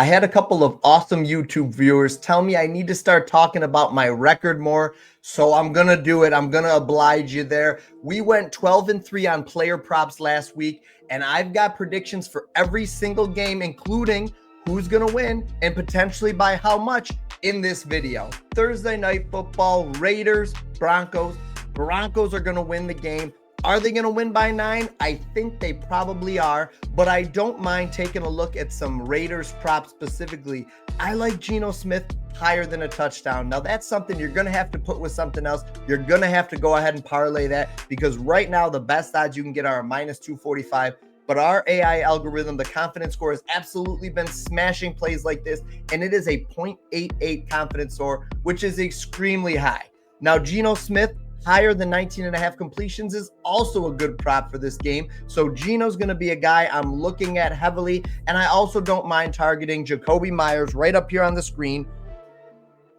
I had a couple of awesome YouTube viewers tell me I need to start talking about my record more. So I'm going to do it. I'm going to oblige you there. We went 12-3 on player props last week, and I've got predictions for every single game, including who's going to win and potentially by how much in this video. Thursday night football, Raiders, Broncos. Broncos are going to win the game. Are they going to win by 9? I think they probably are, but I don't mind taking a look at some Raiders props specifically. I like Geno Smith higher than a touchdown. Now, that's something you're going to have to put with something else. You're going to have to go ahead and parlay that because right now the best odds you can get are a -245. But our AI algorithm, the confidence score, has absolutely been smashing plays like this, and it is a 0.88 confidence score, which is extremely high. Now, Geno Smith, higher than 19.5 completions is also a good prop for this game. So Geno's going to be a guy I'm looking at heavily. And I also don't mind targeting Jacoby Myers right up here on the screen.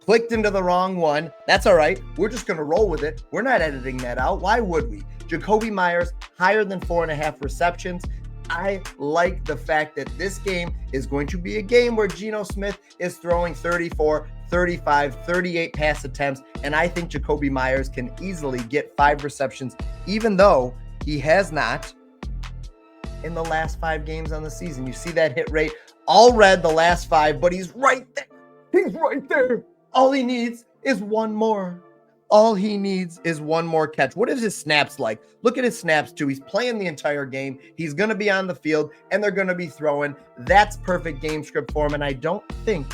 Clicked into the wrong one. That's all right. We're just going to roll with it. We're not editing that out. Why would we? Jacoby Myers, higher than 4.5 receptions. I like the fact that this game is going to be a game where Geno Smith is throwing 34, 35, 38 pass attempts, and I think Jacoby Myers can easily get 5 receptions, even though he has not in the last 5 games on the season. You see that hit rate, all red the last 5, but he's right there. He's right there. All he needs is one more. All he needs is one more catch. What is his snaps like? Look at his snaps too. He's playing the entire game. He's going to be on the field and they're going to be throwing. That's perfect game script for him. And I don't think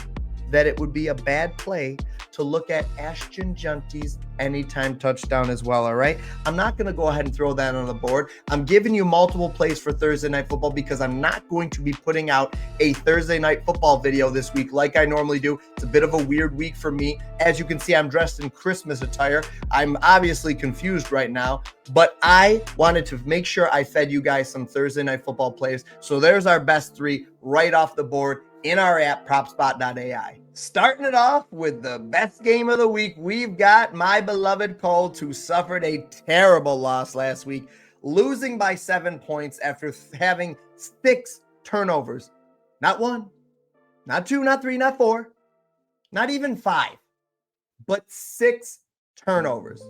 that it would be a bad play to look at Ashton Junty's anytime touchdown as well, all right? I'm not going to go ahead and throw that on the board. I'm giving you multiple plays for Thursday Night Football because I'm not going to be putting out a Thursday Night Football video this week like I normally do. It's a bit of a weird week for me. As you can see, I'm dressed in Christmas attire. I'm obviously confused right now, but I wanted to make sure I fed you guys some Thursday Night Football plays. So there's our best 3 right off the board in our app, PropsBot.AI. Starting it off with the best game of the week, we've got my beloved Colts, who suffered a terrible loss last week, losing by 7 points after having 6 turnovers. Not 1, not 2, not 3, not 4, not even 5, but 6 turnovers.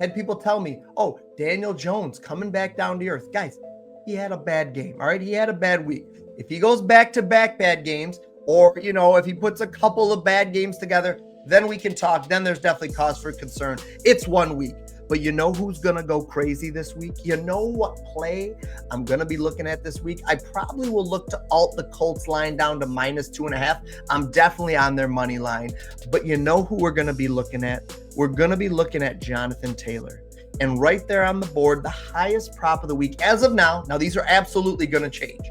Had people tell me, oh, Daniel Jones coming back down to earth. Guys, he had a bad game, all right? He had a bad week. If he goes back-to-back bad games, or, you know, if he puts a couple of bad games together, then we can talk. Then there's definitely cause for concern. It's 1 week. But you know who's going to go crazy this week? You know what play I'm going to be looking at this week? I probably will look to alt the Colts line down to -2.5. I'm definitely on their money line. But you know who we're going to be looking at? We're going to be looking at Jonathan Taylor. And right there on the board, the highest prop of the week as of now. Now, these are absolutely going to change.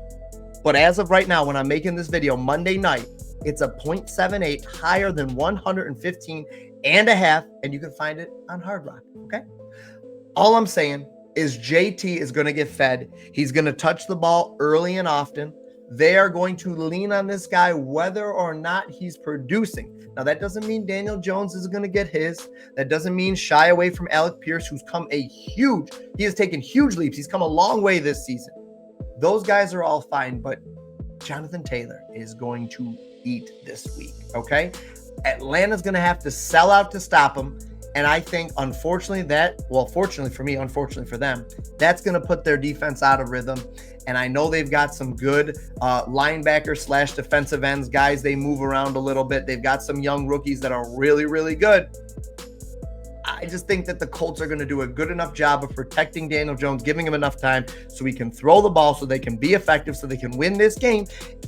But as of right now, when I'm making this video Monday night, it's a 0.78 higher than 115.5, and you can find it on Hard Rock, okay? All I'm saying is JT is going to get fed. He's going to touch the ball early and often. They are going to lean on this guy whether or not he's producing. Now, that doesn't mean Daniel Jones is going to get his. That doesn't mean shy away from Alec Pierce, who's he has taken huge leaps. He's come a long way this season. Those guys are all fine, but Jonathan Taylor is going to eat this week, okay? Atlanta's going to have to sell out to stop him, and I think, unfortunately, fortunately for me, unfortunately for them, that's going to put their defense out of rhythm, and I know they've got some good linebacker / defensive ends, guys. They move around a little bit. They've got some young rookies that are really, really good. I just think that the Colts are going to do a good enough job of protecting Daniel Jones, giving him enough time so he can throw the ball, so they can be effective, so they can win this game.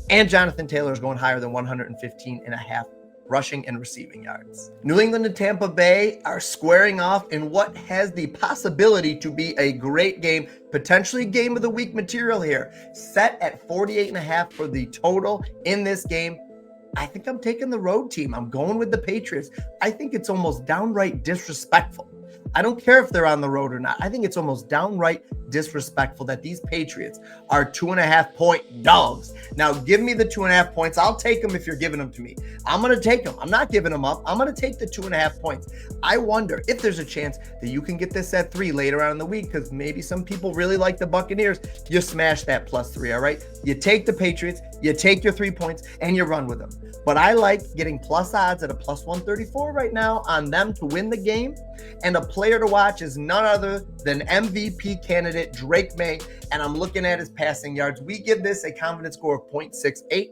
And Jonathan Taylor is going higher than 115.5 rushing and receiving yards. New England and Tampa Bay are squaring off in what has the possibility to be a great game, potentially game of the week material here. Set at 48.5 for the total in this game. I think I'm taking the road team. I'm going with the Patriots. I think it's almost downright disrespectful I don't care if they're on the road or not. I think it's almost downright disrespectful that these Patriots are 2.5-point dogs. Now, give me the 2.5 points. I'll take them if you're giving them to me. I'm going to take them. I'm not giving them up. I'm going to take the 2.5 points. I wonder if there's a chance that you can get this at 3 later on in the week, because maybe some people really like the Buccaneers. You smash that +3, all right? You take the Patriots, you take your 3 points, and you run with them. But I like getting plus odds at a +134 right now on them to win the game. And a player to watch is none other than MVP candidate Drake May. And I'm looking at his passing yards. We give this a confidence score of 0.68.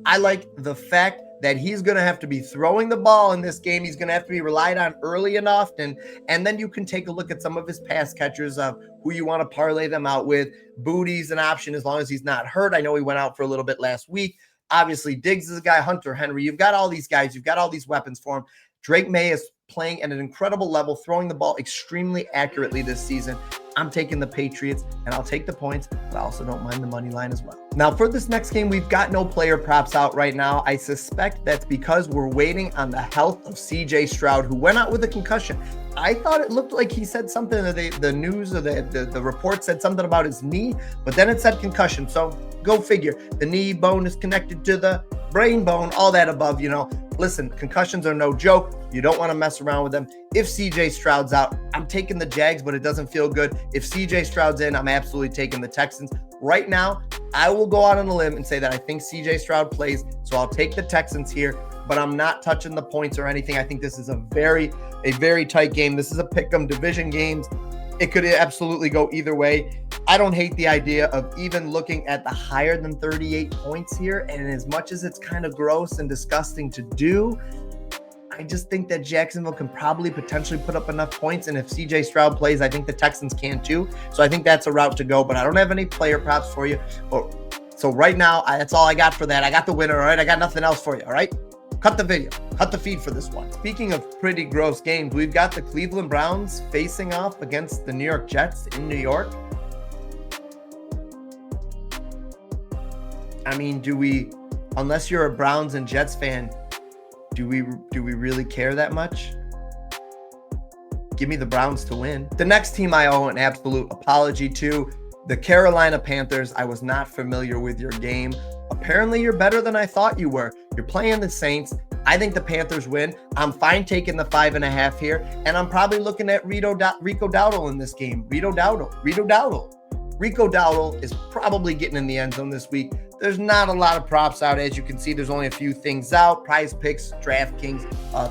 I like the fact that he's going to have to be throwing the ball in this game. He's going to have to be relied on early and often. And then you can take a look at some of his pass catchers of who you want to parlay them out with. Booty's an option as long as he's not hurt. I know he went out for a little bit last week. Obviously, Diggs is a guy, Hunter Henry. You've got all these guys. You've got all these weapons for him. Drake May is playing at an incredible level, throwing the ball extremely accurately this season. I'm taking the Patriots, and I'll take the points, but I also don't mind the money line as well. Now, for this next game, we've got no player props out right now. I suspect that's because we're waiting on the health of CJ Stroud, who went out with a concussion. I thought it looked like he said something, the news or the report said something about his knee, but then it said concussion. So go figure. The knee bone is connected to the brain bone, all that above, Listen, concussions are no joke. You don't want to mess around with them. If CJ Stroud's out, I'm taking the Jags, but it doesn't feel good. If CJ Stroud's in, I'm absolutely taking the Texans. Right now, I will go out on a limb and say that I think CJ Stroud plays, so I'll take the Texans here, but I'm not touching the points or anything. I think this is a very tight game. This is a Pickem division games. It could absolutely go either way. I don't hate the idea of even looking at the higher than 38 points here. And as much as it's kind of gross and disgusting to do, I just think that Jacksonville can probably potentially put up enough points. And if CJ Stroud plays, I think the Texans can too. So I think that's a route to go, but I don't have any player props for you. So right now, that's all I got for that. I got the winner, all right? I got nothing else for you, all right? Cut the video, cut the feed for this one. Speaking of pretty gross games, we've got the Cleveland Browns facing off against the New York Jets in New York. I mean, unless you're a Browns and Jets fan, do we really care that much? Give me the Browns to win. The next team I owe an absolute apology to, the Carolina Panthers. I was not familiar with your game. Apparently, you're better than I thought you were. You're playing the Saints. I think the Panthers win. I'm fine taking the 5.5 here, and I'm probably looking at Rico Dowdle in this game. Rico Dowdle is probably getting in the end zone this week. There's not a lot of props out. As you can see, there's only a few things out. Prize Picks, DraftKings,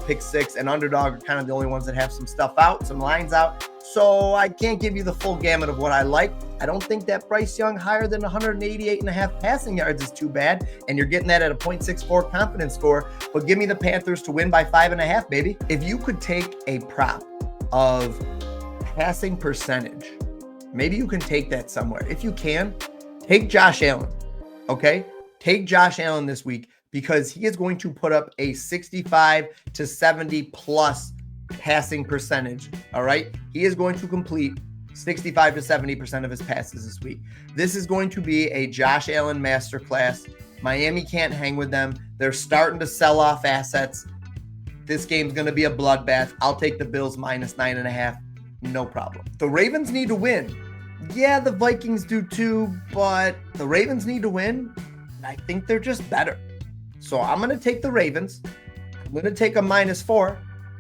Pick 6, and Underdog are kind of the only ones that have some stuff out, some lines out. So I can't give you the full gamut of what I like. I don't think that Bryce Young higher than 188.5 passing yards is too bad, and you're getting that at a 0.64 confidence score. But give me the Panthers to win by 5.5, baby. If you could take a prop of passing percentage, maybe you can take that somewhere. If you can, take Josh Allen, okay? Take Josh Allen this week because he is going to put up a 65 to 70 plus passing percentage, all right? He is going to complete 65 to 70% of his passes this week. This is going to be a Josh Allen masterclass. Miami can't hang with them. They're starting to sell off assets. This game's going to be a bloodbath. I'll take the Bills minus 9.5. No problem. The Ravens need to win. Yeah, the Vikings do too, but the Ravens need to win. I think they're just better. So I'm going to take the Ravens. I'm going to take a -4,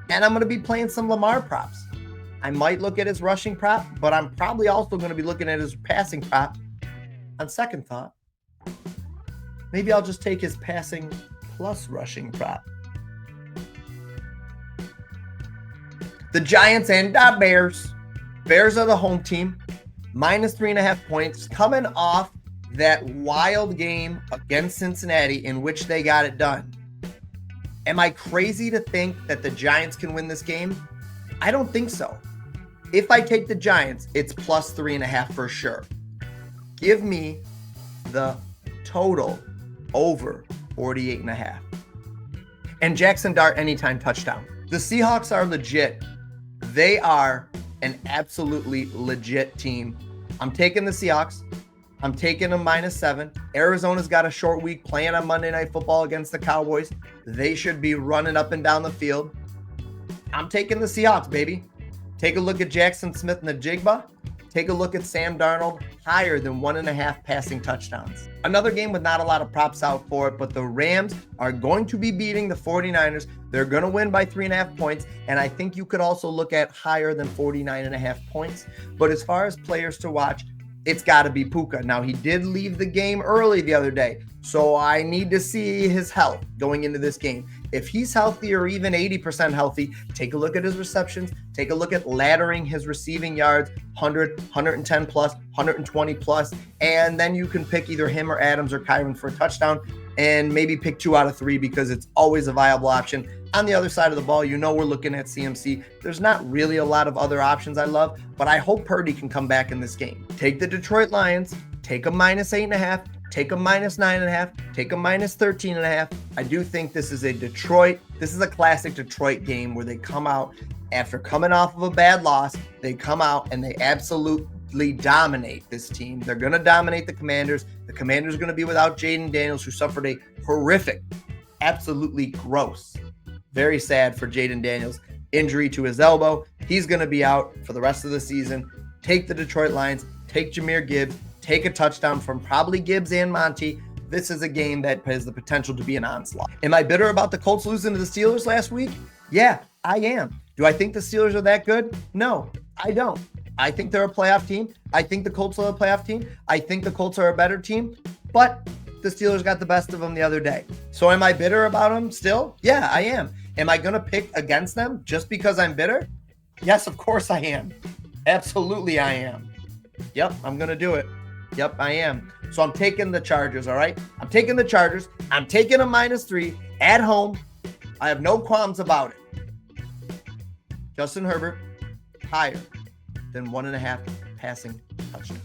and I'm going to be playing some Lamar props. I might look at his rushing prop, but I'm probably also going to be looking at his passing prop. On second thought, maybe I'll just take his passing plus rushing prop. The Giants and the Bears. Bears are the home team. -3.5 points, coming off that wild game against Cincinnati in which they got it done. Am I crazy to think that the Giants can win this game? I don't think so. If I take the Giants, it's +3.5 for sure. Give me the total over 48.5. And Jackson Dart anytime touchdown. The Seahawks are legit. They are an absolutely legit team. I'm taking the Seahawks. I'm taking them -7. Arizona's got a short week playing on Monday Night Football against the Cowboys. They should be running up and down the field. I'm taking the Seahawks, baby. Take a look at Jackson Smith and the Jigba. Take a look at Sam Darnold, higher than 1.5 passing touchdowns. Another game with not a lot of props out for it, but the Rams are going to be beating the 49ers. They're going to win by 3.5 points, and I think you could also look at higher than 49.5 points. But as far as players to watch, it's got to be Puka. Now, he did leave the game early the other day, so I need to see his health going into this game. If he's healthy or even 80% healthy, take a look at his receptions, take a look at laddering his receiving yards, 100, 110 plus, 120 plus, and then you can pick either him or Adams or Kyron for a touchdown, and maybe pick 2 out of 3 because it's always a viable option. On the other side of the ball, you know we're looking at CMC. There's not really a lot of other options I love, but I hope Purdy can come back in this game. Take the Detroit Lions, take a -8.5, take a -9.5, take a -13.5. I do think this is a classic Detroit game where they come out after coming off of a bad loss. They come out and they absolutely dominate this team. They're going to dominate the Commanders. The Commanders are going to be without Jaden Daniels, who suffered a horrific, absolutely gross, very sad for Jaden Daniels, injury to his elbow. He's going to be out for the rest of the season. Take the Detroit Lions, take Jahmyr Gibbs, take a touchdown from probably Gibbs and Monty. This is a game that has the potential to be an onslaught. Am I bitter about the Colts losing to the Steelers last week? Yeah, I am. Do I think the Steelers are that good? No, I don't. I think they're a playoff team. I think the Colts are a playoff team. I think the Colts are a better team, but the Steelers got the best of them the other day. So am I bitter about them still? Yeah, I am. Am I going to pick against them just because I'm bitter? Yes, of course I am. Absolutely I am. Yep, I'm going to do it. Yep, I am. So I'm taking the Chargers, all right? I'm taking the Chargers. I'm taking a -3 at home. I have no qualms about it. Justin Herbert, higher than 1.5 passing touchdowns.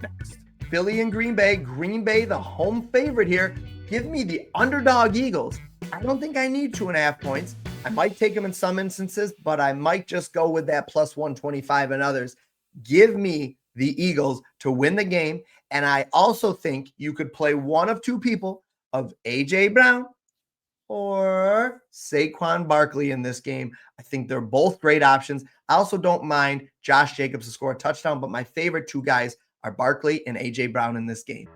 Next, Philly and Green Bay. Green Bay, the home favorite here. Give me the underdog Eagles. I don't think I need 2.5 points. I might take them in some instances, but I might just go with that +125 and others. Give me the Eagles to win the game. And I also think you could play one of two people, of A.J. Brown or Saquon Barkley in this game. I think they're both great options. I also don't mind Josh Jacobs to score a touchdown, but my favorite two guys are Barkley and A.J. Brown in this game.